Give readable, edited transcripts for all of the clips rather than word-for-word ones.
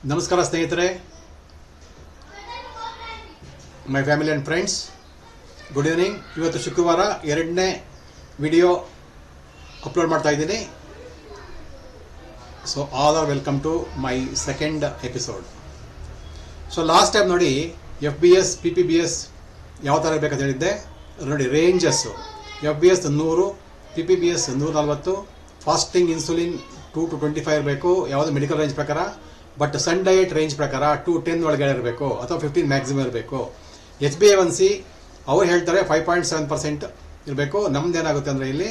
ನಮಸ್ಕಾರ ಸ್ನೇಹಿತರೆ, my family and friends, good evening. ಇವತ್ತು ಶುಕ್ರವಾರ ಎರಡನೇ ವಿಡಿಯೋ ಅಪ್ಲೋಡ್ ಮಾಡ್ತಾ ಇದ್ದೀನಿ. So all are welcome to my second episode. So last time ನೋಡಿ FBS PPBS ಯಾವ ಥರ ಇರಬೇಕಂತ ಹೇಳಿದ್ದೆ. ನೋಡಿ ranges FBS 100, PPBS 140, fasting insulin 2 to 25 ಇರಬೇಕು ಯಾವುದು ಮೆಡಿಕಲ್ ರೇಂಜ್ ಪ್ರಕಾರ. ಬಟ್ ಸನ್ ಡಯಟ್ ರೇಂಜ್ ಪ್ರಕಾರ 210 ಒಳಗಡೆ ಇರಬೇಕು ಅಥವಾ 15 ಮ್ಯಾಕ್ಸಿಮಮ್ ಇರಬೇಕು. HbA1c ಅವ್ರು ಹೇಳ್ತಾರೆ 5.7% ಇರಬೇಕು. ನಮ್ದೇನಾಗುತ್ತೆ ಅಂದರೆ ಇಲ್ಲಿ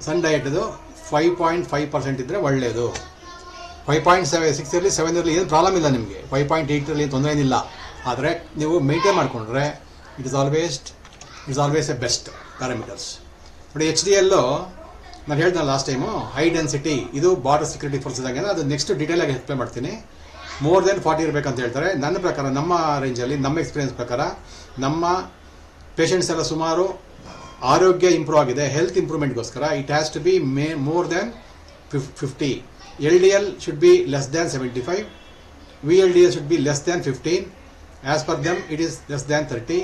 ಸನ್ ಡಯಟ್ದು 5.5% ಇದ್ದರೆ ಒಳ್ಳೆಯದು. 5.6 ಇರಲಿ 7 ಇರಲಿ ಏನು ಪ್ರಾಬ್ಲಮ್ ಇಲ್ಲ ನಿಮಗೆ. 5.8 ಇರಲಿ ತೊಂದರೆ ಏನಿಲ್ಲ. ಆದರೆ ನೀವು ಮೇಂಟೈನ್ ಮಾಡಿಕೊಂಡ್ರೆ it is always A best parameters. ನೋಡಿ HDL ನಾನು ಹೇಳ್ತೀನಿ ಲಾಸ್ಟ್ ಟೈಮು, ಹೈ ಡೆನ್ಸಿಟಿ ಇದು ಬಾರ್ಡರ್ ಸೆಕ್ಯೂರಿಟಿ ಫೋರ್ಸ್ ಇದ್ದಂಗೆ. ಅದು ನೆಕ್ಸ್ಟ್ ಡೀಟೇಲಾಗಿ ಎಕ್ಸ್ಪ್ಲೇನ್ ಮಾಡ್ತೀನಿ. ಮೋರ್ ದೆನ್ 40 ಇರಬೇಕಂತ ಹೇಳ್ತಾರೆ. ನನ್ನ ಪ್ರಕಾರ, ನಮ್ಮ ರೇಂಜಲ್ಲಿ, ನಮ್ಮ ಎಕ್ಸ್ಪೀರಿಯನ್ಸ್ ಪ್ರಕಾರ, ನಮ್ಮ ಪೇಷಂಟ್ಸ್ ಎಲ್ಲ ಸುಮಾರು ಆರೋಗ್ಯ ಇಂಪ್ರೂವ್ ಆಗಿದೆ, ಹೆಲ್ತ್ ಇಂಪ್ರೂವ್ಮೆಂಟ್ಗೋಸ್ಕರ it has to be more than 50. LDL should be less than 75, VLDL should be less than 15. As per them it is less than 30.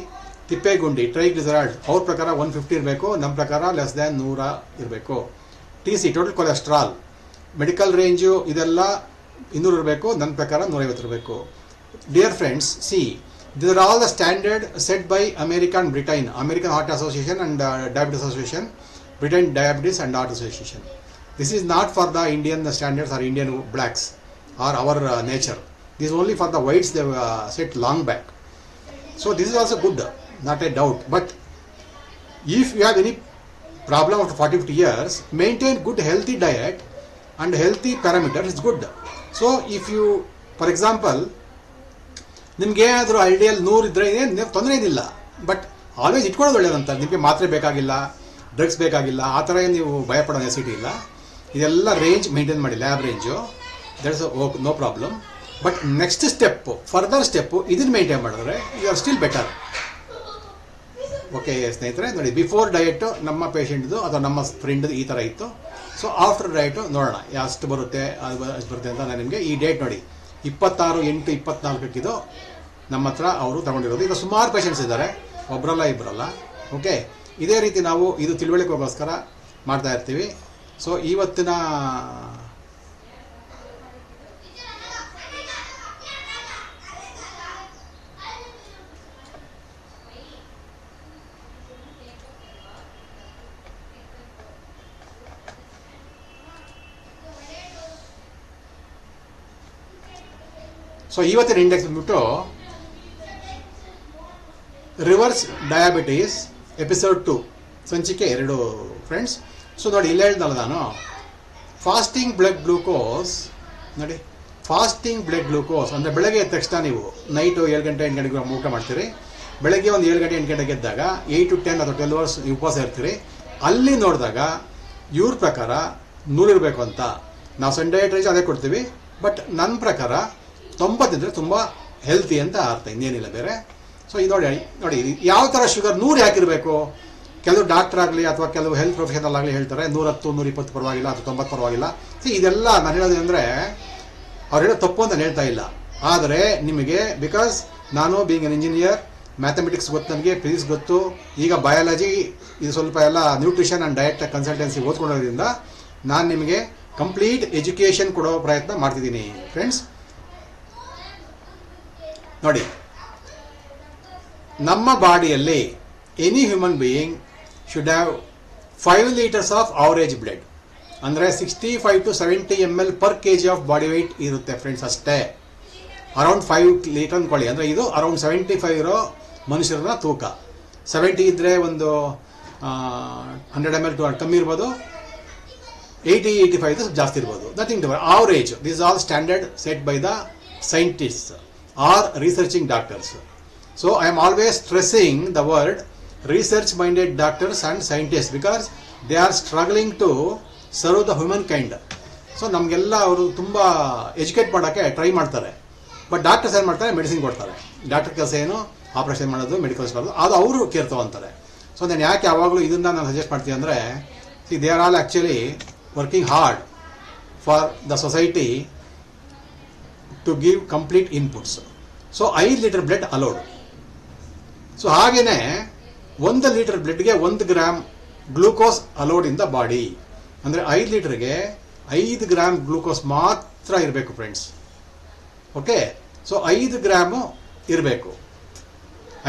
Thippegundi triglyceride ಅವ್ರ ಪ್ರಕಾರ 150 ಇರಬೇಕು, ನಮ್ಮ ಪ್ರಕಾರ ಲೆಸ್ ದ್ಯಾನ್ 100 ಇರಬೇಕು. TC total cholesterol medical range ಇದೆಲ್ಲ 200 ಇರಬೇಕು, ನನ್ನ ಪ್ರಕಾರ 150 ಇರಬೇಕು. Dear friends, these are all the standard set by American Heart Association and Diabetes Association, Britain Diabetes and Heart Association. This is not for the Indian standards or Indian blacks or our nature. This is only for the whites they set long back. So this is also good, not a doubt. But if you have any problem after 40-50 years, maintain good healthy diet and healthy parameters is good. So if you, for example, ನಿಮಗೆ ಏನಾದರೂ LDL 100 ಇದ್ದರೆ ಏನು ತೊಂದರೆ ಏನಿಲ್ಲ. But always ಇಟ್ಕೊಳ್ಳೋದು ಒಳ್ಳೆಯದಂತ. ನಿಮಗೆ ಮಾತ್ರೆ ಬೇಕಾಗಿಲ್ಲ, ಡ್ರಗ್ಸ್ ಬೇಕಾಗಿಲ್ಲ, ಆ ಥರ ಏನು ನೀವು ಭಯಪಡೋ ನೆಸಿಟಿ ಇಲ್ಲ. ಇದೆಲ್ಲ ರೇಂಜ್ ಮೇಂಟೈನ್ ಮಾಡಿ, lab range, that is no problem. But next step, further step ಇದನ್ನು ಮೇಂಟೈನ್ ಮಾಡಿದ್ರೆ you are still better. Okay ಸ್ನೇಹಿತರೆ, ನೋಡಿ ಬಿಫೋರ್ ಡಯಟು ನಮ್ಮ ಪೇಷಂಟ್ದು ಅಥವಾ ನಮ್ಮ ಫ್ರೆಂಡ್ದು ಈ ಥರ ಇತ್ತು. ಸೊ ಆಫ್ಟರ್ ಡಯಟು ನೋಡೋಣ ಎಷ್ಟು ಬರುತ್ತೆ, ಅಷ್ಟು ಬರುತ್ತೆ ಅಂತ. ನಾನು ನಿಮಗೆ ಈ ಡೇಟ್ ನೋಡಿ 26/8/24 ನಮ್ಮ ಹತ್ರ ಅವರು ತಗೊಂಡಿರೋದು. ಈಗ ಸುಮಾರು ಪೇಷಂಟ್ಸ್ ಇದ್ದಾರೆ, ಒಬ್ಬರಲ್ಲ ಇಬ್ಬರಲ್ಲ. ಓಕೆ, ಇದೇ ರೀತಿ ನಾವು ಇದು ತಿಳುವಳಿಕೆಗೋಸ್ಕರ ಮಾಡ್ತಾ ಇರ್ತೀವಿ. ಸೊ ಇವತ್ತಿನ ಇವತ್ತಿನ ಇಂಡೆಕ್ಸ್ ಬಂದ್ಬಿಟ್ಟು ರಿವರ್ಸ್ ಡಯಾಬಿಟೀಸ್ ಎಪಿಸೋಡ್ 2 ಸಂಚಿಕೆ 2 ಫ್ರೆಂಡ್ಸ್. ಸೊ ನೋಡಿ, ಇಲ್ಲಿ ಹೇಳ್ದಲ್ಲ ನಾನು, ಫಾಸ್ಟಿಂಗ್ ಬ್ಲಡ್ ಗ್ಲೂಕೋಸ್. ನೋಡಿ, ಫಾಸ್ಟಿಂಗ್ ಬ್ಲಡ್ ಗ್ಲೂಕೋಸ್ ಅಂದರೆ ಬೆಳಗ್ಗೆ ಎದ್ದ ತಕ್ಷಣ ನೀವು ನೈಟು 7 ಗಂಟೆ 8 ಗಂಟೆಗೆ ಊಟ ಮಾಡ್ತೀರಿ. ಬೆಳಗ್ಗೆ ಒಂದು 7 ಗಂಟೆ 8 ಗಂಟೆಗೆ ಎದ್ದಾಗ 8 to 10 ಅಥವಾ 12 hours ಉಪವಾಸ ಇರ್ತೀರಿ. ಅಲ್ಲಿ ನೋಡಿದಾಗ ಇವ್ರ ಪ್ರಕಾರ 100 ಇರಬೇಕು ಅಂತ. ನಾವು ಸನ್ ಡಯಟ್ ರೇಂಜ್ ಅದೇ ಕೊಡ್ತೀವಿ. ಬಟ್ ನನ್ನ ಪ್ರಕಾರ 90 ಇದ್ದರೆ ತುಂಬ ಹೆಲ್ತಿ ಅಂತ ಅರ್ಥ, ಇನ್ನೇನಿಲ್ಲ ಬೇರೆ. ಸೊ ಇದು ನೋಡಿ ಯಾವ ಥರ ಶುಗರ್ 100 ಯಾಕಿರಬೇಕು. ಕೆಲವು ಡಾಕ್ಟರ್ ಆಗಲಿ ಅಥವಾ ಕೆಲವು ಹೆಲ್ತ್ ಪ್ರೊಫೆಷನಲ್ ಆಗಲಿ ಹೇಳ್ತಾರೆ 110 120 ಪರವಾಗಿಲ್ಲ ಅಥವಾ 90 ಪರವಾಗಿಲ್ಲ. ಇದೆಲ್ಲ ನಾನು ಹೇಳೋದು ಅಂದರೆ ಅವ್ರು ಹೇಳೋದು ತಪ್ಪು ಅಂತ ನಾನು ಹೇಳ್ತಾ ಇಲ್ಲ. ಆದರೆ ನಿಮಗೆ, ಬಿಕಾಸ್ ನಾನು ಬೀಯಿಂಗ್ ಎನ್ ಇಂಜಿನಿಯರ್, ಮ್ಯಾಥಮೆಟಿಕ್ಸ್ ಗೊತ್ತು ನನಗೆ, ಫಿಸಿಕ್ಸ್ ಗೊತ್ತು, ಈಗ ಬಯಾಲಜಿ ಇದು ಸ್ವಲ್ಪ ಎಲ್ಲ ನ್ಯೂಟ್ರಿಷನ್ ಆ್ಯಂಡ್ ಡಯಟ್ ಕನ್ಸಲ್ಟೆನ್ಸಿ ಓದ್ಕೊಳ್ಳೋದ್ರಿಂದ ನಾನು ನಿಮಗೆ ಕಂಪ್ಲೀಟ್ ಎಜುಕೇಷನ್ ಕೊಡೋ ಪ್ರಯತ್ನ ಮಾಡ್ತಿದ್ದೀನಿ ಫ್ರೆಂಡ್ಸ್. ನೋಡಿ, ನಮ್ಮ ಬಾಡಿಯಲ್ಲಿ any human being should have 5 liters of average blood. ಅಂದರೆ 65 to 70 ml per kg of body weight ಇರುತ್ತೆ ಫ್ರೆಂಡ್ಸ್, ಅಷ್ಟೇ. ಅರೌಂಡ್ 5 ಲೀಟರ್ ಅಂದ್ಕೊಳ್ಳಿ. ಅಂದರೆ ಇದು ಅರೌಂಡ್ 75 ಇರೋ ಮನುಷ್ಯರನ್ನ ತೂಕ. 70 ಇದ್ದರೆ ಒಂದು 100 ml ಟು ಕಮ್ಮಿ ಇರ್ಬೋದು, 80-85 ಜಾಸ್ತಿ ಇರ್ಬೋದು. Nothing to average. This all standard set by the scientists or researching doctors. So I am always stressing the word research minded doctors and scientists because they are struggling to serve the humankind. So ನಮಗೆಲ್ಲ ಅವರು ತುಂಬ educate ಮಾಡೋಕ್ಕೆ try ಮಾಡ್ತಾರೆ. But doctors ಏನು ಮಾಡ್ತಾರೆ, medicine ಕೊಡ್ತಾರೆ. Doctor ಕೆಲಸ ಏನು, ಆಪ್ರೇಷನ್ ಮಾಡೋದು, ಮೆಡಿಕಲ್ಸ್ ಮಾಡೋದು, ಅದು ಅವರು ಕೇರ್ ತಗೊಂತಾರೆ. ಸೊ ನಾನು ಯಾಕೆ ಯಾವಾಗಲೂ ಇದನ್ನು ನಾನು ಸಜೆಸ್ಟ್ ಮಾಡ್ತೀನಿ ಅಂದರೆ, they are all actually working hard for the society to give complete inputs. So 5 litre blood allowed. So ಹಾಗೇನೆ 1 ಲೀಟರ್ ಬ್ಲಡ್ಗೆ 1 gram glucose allowed in the body. ಅಂದರೆ 5 ಲೀಟರ್ಗೆ 5 ಗ್ರಾಮ್ ಗ್ಲೂಕೋಸ್ ಮಾತ್ರ ಇರಬೇಕು ಫ್ರೆಂಡ್ಸ್. ಓಕೆ, ಸೊ 5 ಗ್ರಾಮು ಇರಬೇಕು.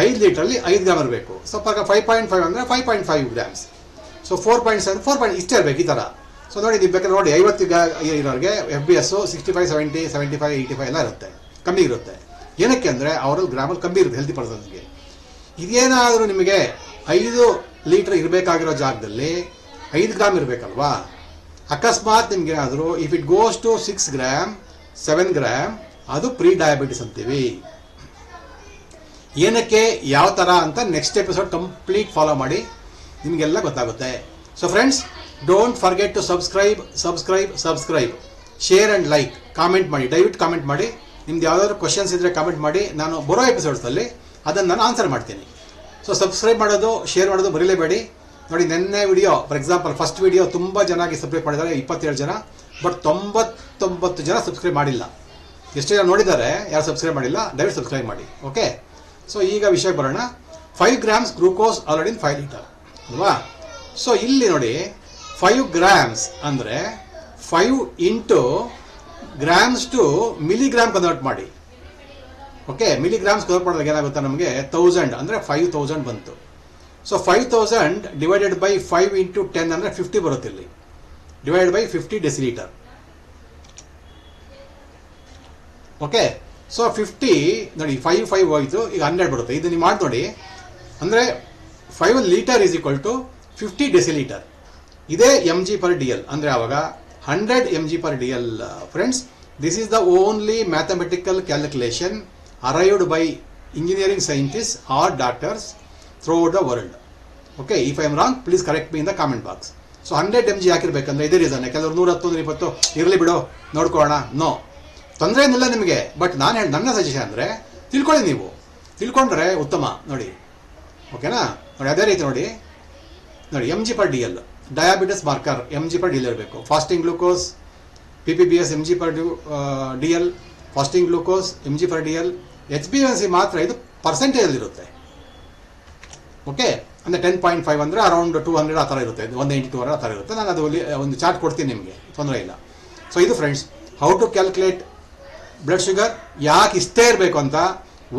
5 ಲೀಟ್ರಲ್ಲಿ 5 gram ಇರಬೇಕು. So 5.5 ಅಂದರೆ 5.5 grams. So 4.7 4 ಇಷ್ಟೇ ಇರಬೇಕು ಈ ಥರ. ಸೊ ನೋಡಿ, ನೀವು ಬೇಕಾದ್ರೆ ನೋಡಿ 50 ಇರೋರಿಗೆ FBS 65 70 75 85 ಎಲ್ಲ ಇರುತ್ತೆ, ಕಮ್ಮಿ ಇರುತ್ತೆ. ಏನಕ್ಕೆ ಅಂದರೆ ಅವರಲ್ಲಿ ಗ್ರಾಮಲ್ಲಿ ಕಮ್ಮಿ ಇರುತ್ತೆ ಹೆಲ್ತಿ ಪರ್ಸನ್ಸ್ಗೆ. ಇದೇನಾದರೂ ನಿಮಗೆ 5 ಲೀಟ್ರ್ ಇರಬೇಕಾಗಿರೋ ಜಾಗದಲ್ಲಿ 5 ಗ್ರಾಮ್ ಇರಬೇಕಲ್ವಾ. ಅಕಸ್ಮಾತ್ ನಿಮ್ಗೆ ಏನಾದರೂ if it goes to 6 gram 7 gram ಅದು ಪ್ರೀ ಡಯಾಬಿಟಿಸ್ ಅಂತೀವಿ. ಏನಕ್ಕೆ, ಯಾವ ಥರ ಅಂತ ನೆಕ್ಸ್ಟ್ ಎಪಿಸೋಡ್ ಕಂಪ್ಲೀಟ್ ಫಾಲೋ ಮಾಡಿ, ನಿಮಗೆಲ್ಲ ಗೊತ್ತಾಗುತ್ತೆ. So friends, don't forget to subscribe, share and like, comment ಮಾಡಿ, ದಯವಿಟ್ಟು ಕಾಮೆಂಟ್ ಮಾಡಿ. ನಿಮ್ದು ಯಾವುದಾದ್ರು ಕ್ವಶನ್ಸ್ ಇದ್ದರೆ ಕಾಮೆಂಟ್ ಮಾಡಿ, ನಾನು ಬರೋ ಎಪಿಸೋಡ್ಸಲ್ಲಿ ಅದನ್ನು ನಾನು ಆನ್ಸರ್ ಮಾಡ್ತೀನಿ. ಸೊ ಸಬ್ಸ್ಕ್ರೈಬ್ ಮಾಡೋದು, ಶೇರ್ ಮಾಡೋದು ಮರಿಲೇಬೇಡಿ. ನೋಡಿ, ನೆನ್ನೆ video for example first video ತುಂಬ ಚೆನ್ನಾಗಿ ಸಬ್ಸ್ಕ್ರೈಬ್ ಮಾಡಿದ್ದಾರೆ, 27 ಜನ. ಬಟ್ 99 ಜನ ಸಬ್ಸ್ಕ್ರೈಬ್ ಮಾಡಿಲ್ಲ. ಎಷ್ಟು ಜನ ನೋಡಿದ್ದಾರೆ, ಯಾರು ಸಬ್ಸ್ಕ್ರೈಬ್ ಮಾಡಿಲ್ಲ, ದಯವಿಟ್ಟು ಸಬ್ಸ್ಕ್ರೈಬ್ ಮಾಡಿ. ಓಕೆ, ಸೊ ಈಗ ವಿಷಯಕ್ಕೆ ಬರೋಣ. 5 grams glucose already in 5 litre ಅಲ್ವಾ. ಸೊ ಇಲ್ಲಿ ನೋಡಿ, 5 ಗ್ರಾಮ್ಸ್ ಅಂದರೆ 5 into grams to milligram convert ಮಾಡಿ. ಓಕೆ, ಮಿಲಿಗ್ರಾಮ್ಸ್ ಕನ್ವರ್ಟ್ ಮಾಡಿದಾಗ ಏನಾಗುತ್ತೆ ನಮಗೆ 1000 ಅಂದರೆ 5000 ಬಂತು. ಸೊ 5000 ಡಿವೈಡೆಡ್ ಬೈ 5 ಇಂಟು 10 ಅಂದರೆ 50 ಬರುತ್ತೆ ಇಲ್ಲಿ, divided by 50 decilitre. Okay, so 50 ನೋಡಿ, 5 ಹೋಯಿತು, ಈಗ 100 ಬರುತ್ತೆ. ಇದು ನೀವು ಮಾಡಿ ನೋಡಿ, ಅಂದರೆ 5 litre is equal to 50 decilitre. ಇದೇ mg/dl ಅಂದರೆ ಆವಾಗ 100 mg/dl. Friends, this is the only mathematical calculation arrived by engineering scientist or doctors throughout the world. Okay, if I am wrong please correct me in the comment box. So 100 mg ಹಾಕಿರ್ಬೇಕಂದ್ರೆ ಇದೇ reason. ಕೆಲವರು 110 120 ಇರಲಿ ಬಿಡು ನೋಡ್ಕೊಳ್ಳೋಣ, no ತೊಂದರೆ ಏನಿಲ್ಲ ನಿಮಗೆ. But ನನ್ನ ಸಜೆಷನ್ ಅಂದರೆ ತಿಳ್ಕೊಳ್ಳಿ, ನೀವು ತಿಳ್ಕೊಂಡ್ರೆ ಉತ್ತಮ. ನೋಡಿ, ಓಕೆನಾ. ನೋಡಿ, ಅದೇ ರೀತಿ ನೋಡಿ mg/dl ಡಯಾಬಿಟಿಸ್ ಮಾರ್ಕರ್ mg/dl ಇರಬೇಕು. Fasting glucose PPBS mg/dl, fasting glucose mg/dl. HbA1c ಮಾತ್ರ ಇದು ಪರ್ಸೆಂಟೇಜಲ್ಲಿರುತ್ತೆ. ಓಕೆ, ಅಂದರೆ 10.5 ಅಂದರೆ ಅರೌಂಡ್ 200 ಆ ಥರ ಇರುತ್ತೆ, 180 200 ಆ ಥರ ಇರುತ್ತೆ. ನಾನು ಅದು ಒಂದು ಚಾರ್ಟ್ ಕೊಡ್ತೀನಿ ನಿಮಗೆ, ತೊಂದರೆ ಇಲ್ಲ. ಸೊ ಇದು friends, how to calculate blood sugar. ಯಾಕೆ ಇಷ್ಟೇ ಇರಬೇಕು ಅಂತ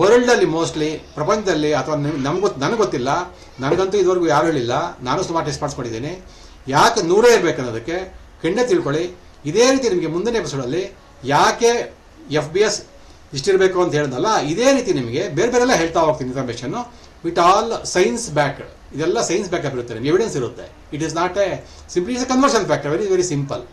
ವರ್ಲ್ಡಲ್ಲಿ ಮೋಸ್ಟ್ಲಿ ಪ್ರಪಂಚದಲ್ಲಿ, ಅಥವಾ ನನಗೆ ಗೊತ್ತಿಲ್ಲ, ನನಗಂತೂ ಇದುವರೆಗೂ ಯಾರು ಹೇಳಿಲ್ಲ, ನಾನು ಸುಮಾರು ಟೆಸ್ಟ್ ಮಾಡಿಸ್ಕೊಂಡಿದ್ದೀನಿ. ಯಾಕೆ 100 ಇರಬೇಕು ಅನ್ನೋದಕ್ಕೆ ಖಂಡಿತ ತಿಳ್ಕೊಳ್ಳಿ. ಇದೇ ರೀತಿ ನಿಮಗೆ ಮುಂದಿನ ಎಪಿಸೋಡಲ್ಲಿ ಯಾಕೆ FBS ಇಷ್ಟಿರಬೇಕು ಅಂತ ಹೇಳಿದ್ನಲ್ಲ, ಇದೇ ರೀತಿ ನಿಮಗೆ ಬೇರೆ ಬೇರೆಲ್ಲ ಹೇಳ್ತಾ ಹೋಗ್ತೀನಿ information with all science back. ಇದೆಲ್ಲ ಸೈನ್ಸ್ ಬ್ಯಾಕಪ್ ಇರುತ್ತೆ, ನಿಮಗೆ ಎವಿಡೆನ್ಸ್ ಇರುತ್ತೆ. It is not A simply is A conversion factor, very simple.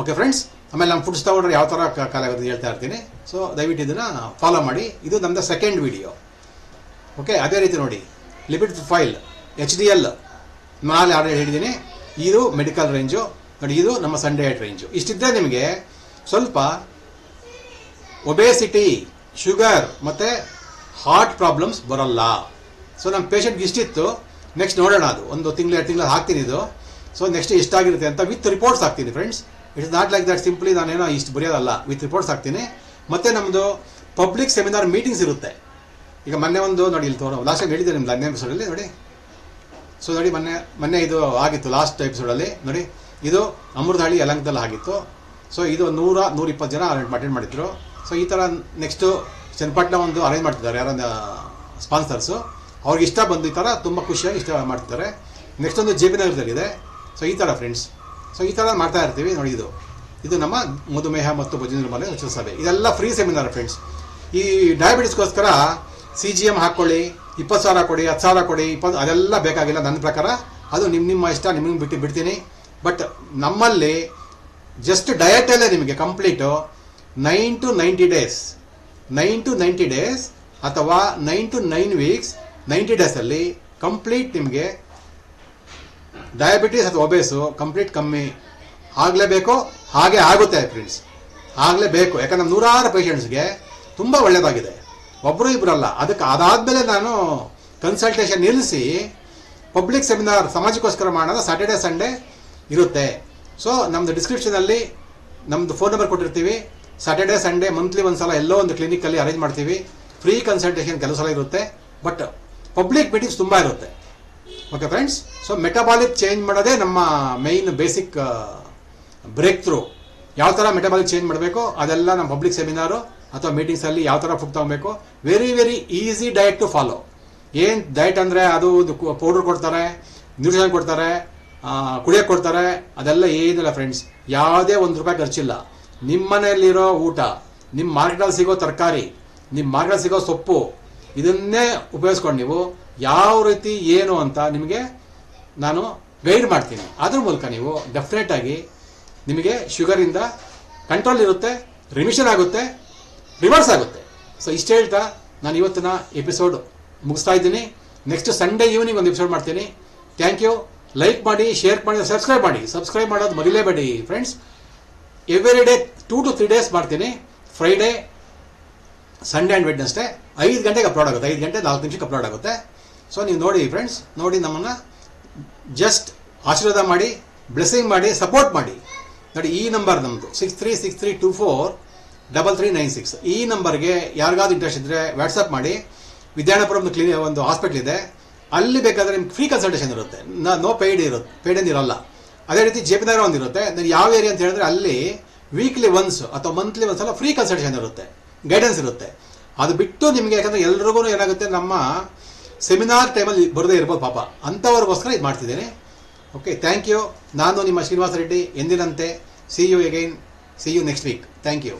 Okay friends, ಆಮೇಲೆ ನಮ್ಮ ಫುಡ್ಸ್ ತಗೊಂಡ್ರೆ ಯಾವ ಥರ ಕಾಲ ಆಗುತ್ತೆ ಹೇಳ್ತಾ ಇರ್ತೀನಿ. ಸೊ ದಯವಿಟ್ಟು ಇದನ್ನು ಫಾಲೋ ಮಾಡಿ. ಇದು ನಮ್ಮದು ಸೆಕೆಂಡ್ ವಿಡಿಯೋ. ಓಕೆ, ಅದೇ ರೀತಿ ನೋಡಿ, ಲಿಪಿಡ್ ಪ್ರೊಫೈಲ್ HDL ನಾನು ಆಲ್ರೆಡಿ ಹೇಳಿದ್ದೀನಿ. ಇದು ಮೆಡಿಕಲ್ ರೇಂಜು ನೋಡಿ, ಇದು ನಮ್ಮ ಸಂಡೇ ಡಯಟ್ ರೇಂಜು. ಇಷ್ಟಿದ್ದರೆ ನಿಮಗೆ ಸ್ವಲ್ಪ ಒಬೇಸಿಟಿ, ಶುಗರ್ ಮತ್ತು ಹಾರ್ಟ್ ಪ್ರಾಬ್ಲಮ್ಸ್ ಬರೋಲ್ಲ. ಸೊ ನಮ್ಮ ಪೇಷಂಟ್ಗೆ ಇಷ್ಟಿತ್ತು, ನೆಕ್ಸ್ಟ್ ನೋಡೋಣ, ಅದು 1 ತಿಂಗಳು 2 ತಿಂಗಳು ಹಾಕ್ತೀನಿ ಇದು. ಸೊ ನೆಕ್ಸ್ಟ್ ಎಷ್ಟಾಗಿರುತ್ತೆ ಅಂತ ವಿತ್ ರಿಪೋರ್ಟ್ಸ್ ಹಾಕ್ತೀನಿ friends. It is not like that simply ನಾನೇನೋ ಇಷ್ಟು ಬರೆಯೋದಲ್ಲ, ವಿತ್ ರಿಪೋರ್ಟ್ಸ್ ಹಾಕ್ತೀನಿ. ಮತ್ತು ನಮ್ಮದು ಪಬ್ಲಿಕ್ ಸೆಮಿನಾರ್ ಮೀಟಿಂಗ್ಸ್ ಇರುತ್ತೆ. ಈಗ ಮೊನ್ನೆ ಒಂದು ನೋಡಿ, ಇಲ್ಲಿ ಲಾಸ್ಟ್ ಟೈಮ್ ಹೇಳಿದ್ದೆ ನಿಮ್ದು 10ನೇ ಎಪಿಸೋಡಲ್ಲಿ ನೋಡಿ. ಸೊ ನೋಡಿ, ಮೊನ್ನೆ ಇದು ಆಗಿತ್ತು ಲಾಸ್ಟ್ ಎಪಿಸೋಡಲ್ಲಿ ನೋಡಿ. ಇದು ಅಮೃತಹಳ್ಳಿ ಯಲಹಂಕದಲ್ಲಿ ಆಗಿತ್ತು. ಸೊ ಇದು 100-120 ಜನ ಅಟೆಂಡ್ ಮಾಡಿದ್ರು. ಸೊ ಈ ಥರ ನೆಕ್ಸ್ಟು ಚನ್ನಪಟ್ಟಣ ಒಂದು ಅರೇಂಜ್ ಮಾಡ್ತಿದ್ದಾರೆ, ಯಾರೊಂದು ಸ್ಪಾನ್ಸರ್ಸು. ಅವ್ರಿಗೆ ಇಷ್ಟ ಬಂದು ಈ ಥರ ತುಂಬ ಖುಷಿಯಾಗಿ ಇಷ್ಟ ಮಾಡ್ತಿದ್ದಾರೆ. ನೆಕ್ಸ್ಟ್ ಒಂದು JP ನಗರದಲ್ಲಿದೆ. ಸೊ ಈ ಥರ ಫ್ರೆಂಡ್ಸ್, ಸೊ ಈ ಥರ ಮಾಡ್ತಾ ಇರ್ತೀವಿ ನೋಡಿ. ಇದು ನಮ್ಮ ಮಧುಮೇಹ ಮತ್ತು ಭೋಜನ ನಿರ್ಮೂಲನೆ ಉಚಿತ ಸಭೆ. ಇದೆಲ್ಲ ಫ್ರೀ ಸೆಮಿನಾರ್ ಫ್ರೆಂಡ್ಸ್. ಈ ಡಯಾಬಿಟಿಸ್ಗೋಸ್ಕರ CGM ಹಾಕ್ಕೊಳ್ಳಿ, 20,000 ಕೊಡಿ, 10,000 ಕೊಡಿ, ಅದೆಲ್ಲ ಬೇಕಾಗಿಲ್ಲ ನನ್ನ ಪ್ರಕಾರ. ಅದು ನಿಮ್ಮ ಇಷ್ಟ, ನಿಮಗೆ ಬಿಡ್ತೀನಿ. ಬಟ್ ನಮ್ಮಲ್ಲಿ ಜಸ್ಟ್ ಡಯಟಲ್ಲೇ ನಿಮಗೆ ಕಂಪ್ಲೀಟು 9 to 90 ಡೇಸ್ ಅಥವಾ 9 to 9 ವೀಕ್ಸ್ 90 ಡೇಸಲ್ಲಿ ಕಂಪ್ಲೀಟ್ ನಿಮಗೆ ಡಯಾಬಿಟೀಸ್ ಅಥವಾ ಒಬೇಸು ಕಂಪ್ಲೀಟ್ ಕಮ್ಮಿ ಆಗಲೇಬೇಕು. ಹಾಗೆ ಆಗುತ್ತೆ ಫ್ರೆಂಡ್ಸ್, ಆಗಲೇಬೇಕು. ಯಾಕಂದ್ರೆ ನೂರಾರು ಪೇಷಂಟ್ಸ್ಗೆ ತುಂಬ ಒಳ್ಳೆಯದಾಗಿದೆ, ಒಬ್ಬರು ಇಬ್ಬರಲ್ಲ. ಅದಾದಮೇಲೆ ನಾನು ಕನ್ಸಲ್ಟೇಷನ್ ನಿಲ್ಲಿಸಿ ಪಬ್ಲಿಕ್ ಸೆಮಿನಾರ್ ಸಮಾಜಕ್ಕೋಸ್ಕರ ಮಾಡೋಣ, ಸ್ಯಾಟರ್ಡೆ ಸಂಡೇ ಇರುತ್ತೆ. ಸೊ ನಮ್ಮದು ಡಿಸ್ಕ್ರಿಪ್ಷನಲ್ಲಿ ನಮ್ಮದು ಫೋನ್ ನಂಬರ್ ಕೊಟ್ಟಿರ್ತೀವಿ. ಸ್ಯಾಟರ್ಡೇ ಸಂಡೇ ಮಂತ್ಲಿ ಒಂದು ಸಲ ಎಲ್ಲೋ ಒಂದು ಕ್ಲಿನಿಕಲ್ಲಿ ಅರೇಂಜ್ ಮಾಡ್ತೀವಿ. ಫ್ರೀ ಕನ್ಸಲ್ಟೇಷನ್ ಕೆಲವು ಸಲ ಇರುತ್ತೆ, ಬಟ್ ಪಬ್ಲಿಕ್ ಮೀಟಿಂಗ್ಸ್ ತುಂಬ ಇರುತ್ತೆ. Okay friends, so metabolic change ಮಾಡೋದೇ ನಮ್ಮ ಮೈನ್ ಬೇಸಿಕ್ ಬ್ರೇಕ್ ಥ್ರೂ. ಯಾವ ಥರ ಮೆಟಬಾಲಿಕ್ ಚೇಂಜ್ ಮಾಡಬೇಕು ಅದೆಲ್ಲ ನಮ್ಮ ಪಬ್ಲಿಕ್ ಸೆಮಿನಾರು ಅಥವಾ ಮೀಟಿಂಗ್ಸಲ್ಲಿ ಯಾವ ಥರ ಫುಡ್ ತೊಗೊಬೇಕು. Very very easy diet to follow. ಏನು ಡಯಟ್ ಅಂದರೆ ಅದು ಪೌಡ್ರ್ ಕೊಡ್ತಾರೆ, ನ್ಯೂಟ್ರಿಷನ್ ಕೊಡ್ತಾರೆ, ಕುಡಿಯೋಕ್ಕೆ ಕೊಡ್ತಾರೆ, ಅದೆಲ್ಲ ಏನಿಲ್ಲ ಫ್ರೆಂಡ್ಸ್. ಯಾವುದೇ ₹1 ಖರ್ಚಿಲ್ಲ. ನಿಮ್ಮ ಮನೆಯಲ್ಲಿರೋ ಊಟ, ನಿಮ್ಮ ಮಾರ್ಕೆಟಲ್ಲಿ ಸಿಗೋ ತರಕಾರಿ, ನಿಮ್ಮ ಮಾರ್ಕೆಟಲ್ಲಿ ಸಿಗೋ ಸೊಪ್ಪು, ಇದನ್ನೇ ಉಪಯೋಗಿಸ್ಕೊಂಡು ನೀವು ಯಾವ ರೀತಿ ಏನು ಅಂತ ನಿಮಗೆ ನಾನು ಗೈಡ್ ಮಾಡ್ತೀನಿ. ಅದ್ರ ಮೂಲಕ ನೀವು ಡೆಫಿನೆಟಾಗಿ ನಿಮಗೆ ಶುಗರಿಂದ ಕಂಟ್ರೋಲ್ ಇರುತ್ತೆ, ರಿಮಿಷನ್ ಆಗುತ್ತೆ, ರಿವರ್ಸ್ ಆಗುತ್ತೆ. ಸೊ ಇಷ್ಟು ಹೇಳ್ತಾ ನಾನು ಇವತ್ತಿನ ಎಪಿಸೋಡ್ ಮುಗಿಸ್ತಾ ಇದ್ದೀನಿ. ನೆಕ್ಸ್ಟ್ ಸಂಡೇ ಈವ್ನಿಂಗ್ ಒಂದು ಎಪಿಸೋಡ್ ಮಾಡ್ತೀನಿ. Thank you. ಲೈಕ್ ಮಾಡಿ, ಶೇರ್ ಮಾಡಿ, ಸಬ್ಸ್ಕ್ರೈಬ್ ಮಾಡಿ. ಸಬ್ಸ್ಕ್ರೈಬ್ ಮಾಡೋದು ಮರಿಲೇಬೇಡಿ friends. Every day 2 to 3 days ಮಾಡ್ತೀನಿ. ಫ್ರೈಡೇ, ಸಂಡೇ ಆ್ಯಂಡ್ ವೆಡ್ನೆಸ್ಡೇ 5 ಗಂಟೆಗೆ ಅಪ್ಲೋಡ್ ಆಗುತ್ತೆ. 5 ಗಂಟೆ 4 ನಿಮಿಷಕ್ಕೆ ಅಪ್ಲೋಡ್ ಆಗುತ್ತೆ. ಸೊ ನೀವು ನೋಡಿ ಫ್ರೆಂಡ್ಸ್, ನೋಡಿ ನಮ್ಮನ್ನು ಜಸ್ಟ್ ಆಶೀರ್ವಾದ ಮಾಡಿ, ಬ್ಲೆಸ್ಸಿಂಗ್ ಮಾಡಿ, ಸಪೋರ್ಟ್ ಮಾಡಿ. ನೋಡಿ ಈ ನಂಬರ್ ನಮ್ಮದು 6363243396. ಈ ನಂಬರ್ಗೆ ಯಾರಿಗಾದ್ರು ಇಂಟ್ರೆಸ್ಟ್ ಇದ್ದರೆ ವಾಟ್ಸಪ್ ಮಾಡಿ. ವಿದ್ಯಾನಪುರಂ ಒಂದು ಹಾಸ್ಪಿಟ್ಲ್ ಇದೆ, ಅಲ್ಲಿ ಬೇಕಾದರೆ ನಿಮ್ಗೆ ಫ್ರೀ ಕನ್ಸಲ್ಟೇಷನ್ ಇರುತ್ತೆ. ನೋ ಪೇಯ್ಡ್ ಇರುತ್ತೆ, ಪೇಯ್ಡ್ ಏನಿರಲ್ಲ. ಅದೇ ರೀತಿ ಜೆ ಪಿ ನಗರ ಒಂದಿರುತ್ತೆ. ಯಾವ ಏರಿಯಾ ಅಂತ ಹೇಳಿದ್ರೆ ಅಲ್ಲಿ ವೀಕ್ಲಿ ಒನ್ಸ್ ಅಥವಾ ಮಂತ್ಲಿ ಒಂದ್ಸಲ ಫ್ರೀ ಕನ್ಸಲ್ಟೇಷನ್ ಇರುತ್ತೆ, ಗೈಡೆನ್ಸ್ ಇರುತ್ತೆ. ಅದು ಬಿಟ್ಟು ನಿಮಗೆ, ಯಾಕಂದರೆ ಎಲ್ರಿಗೂ ಏನಾಗುತ್ತೆ, ನಮ್ಮ ಸೆಮಿನಾರ್ ಟೈಮಲ್ಲಿ ಬರದೇ ಇರ್ಬೋದು ಪಾಪ, ಅಂಥವ್ರಿಗೋಸ್ಕರ ಇದು ಮಾಡ್ತಿದ್ದೀನಿ. Okay, thank you. ನಾನು ನಿಮ್ಮ ಶ್ರೀನಿವಾಸ ರೆಡ್ಡಿ ಎಂದಿನಂತೆ. See you again, see you next week. Thank you.